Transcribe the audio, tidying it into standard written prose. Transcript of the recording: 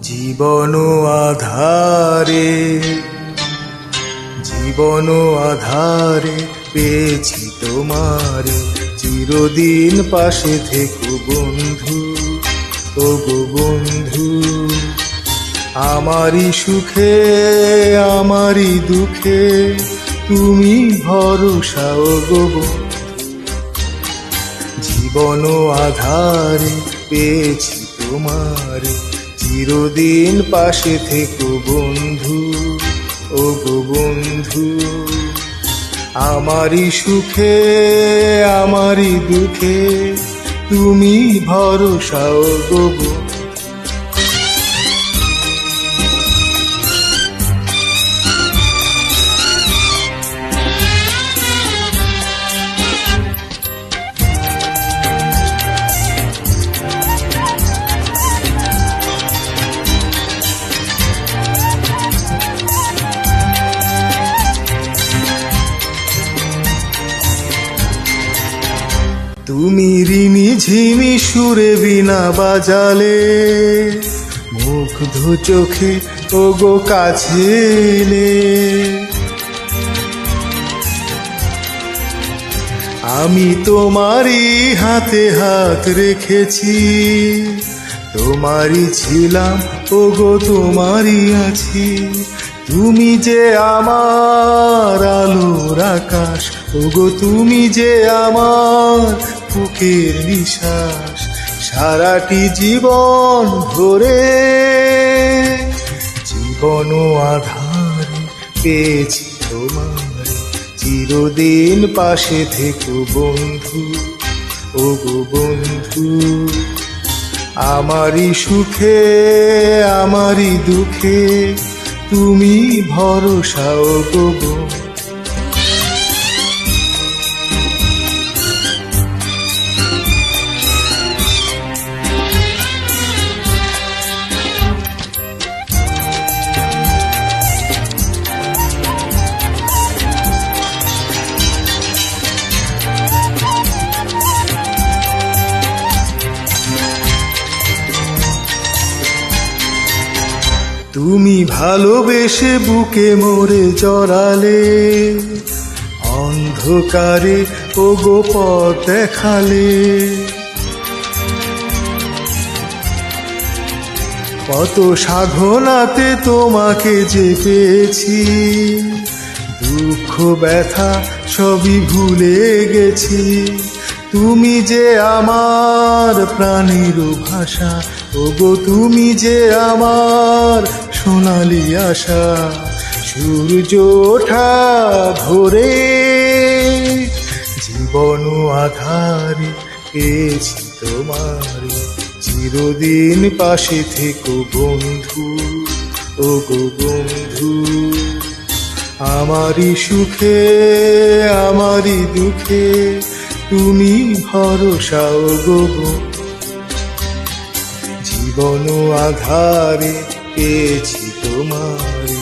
জীবন আধারে, জীবন আধারে পেয়েছি তোমারে, চিরদিন পাশে থেকো বন্ধু, ওগো বন্ধু। আমারই সুখে আমারই দুঃখে তুমি ভরসা, ওগো বন্ধু। জীবন আধারে পেয়েছি তোমারে, চিরদিন পাশে থেকো বন্ধু, ওগো বন্ধু। আমারই সুখে আমারই দুঃখে তুমি ভরসা, ওগো বন্ধু। তুমি রিমি ঝিমি সুরে বিনা বাজালে, মুগ্ধ চোখে ওগো কাছে এলে। আমি তোমারই হাতে হাত রেখেছি, তোমারই ছিলাম ওগো তোমারই আছি। তুমি যে আমার আলোর আকাশ, ওগো তুমি যে আমার বুকের নিঃশ্বাস। সারাটি জীবন ধরে জীবন আধারে পেয়েছি তোমারে, চিরদিন পাশে থেকো বন্ধু, ওগো বন্ধু। আমারই সুখে আমারই দুঃখে তুমি ভরসা, ওগো বন্ধু। তুমি ভালোবেসে বুকে মোরে জড়ালে, অন্ধকারে ওগো পথ দেখালে। কত সাধনাতে তোমাকে যে পেয়েছি, দুঃখ ব্যথা সবই ভুলে গেছি। তুমি যে আমার প্রাণের ভাষা, ওগো তুমি যে আমার সোনালি আশা। সূর্য ওঠা ধরে জীবন আধারে পেয়েছি তোমারে, চিরদিন পাশে থেকো বন্ধু, ওগো বন্ধু। আমারই সুখে আমারই দুঃখে তুমি ভরসা, ওগো বন্ধু। জীবন আধারে পেয়েছি তোমারে।